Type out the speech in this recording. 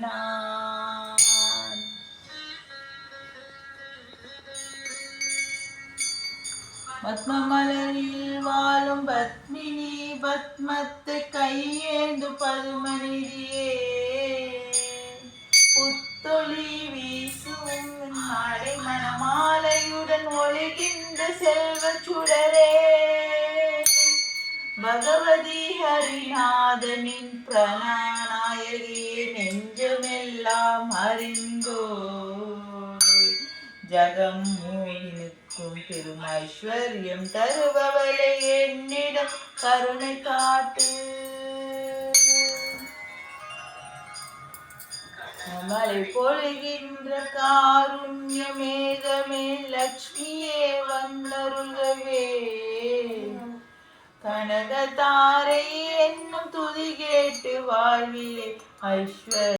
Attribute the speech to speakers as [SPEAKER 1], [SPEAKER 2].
[SPEAKER 1] நான். பத்மமலரில் வாழும் பத்மினி பத்மத்தை கையேந்து பதுமநிதியே, புத்தொளி வீசும் மாலை மணமாலையுடன் ஒளிகின்ற செல்வ சுடரே, பகவதி ஹரிநாதனின் பிரணாநாயகியே, நெஞ்சமெல்லாம் அறிந்தோய் ஜகம் மூயினுக்கும் பெரும் ஐஸ்வர்யம் தருபவளே, என்னிடம் கருணை காட்டு. மழை பொழிகின்ற காருண்ய மேகமே, லக்ஷ்மியே வந்தருள்கவே, கனகதாரை என்னும் துதி கேட்டு வாழ்விலே ஐஸ்வர்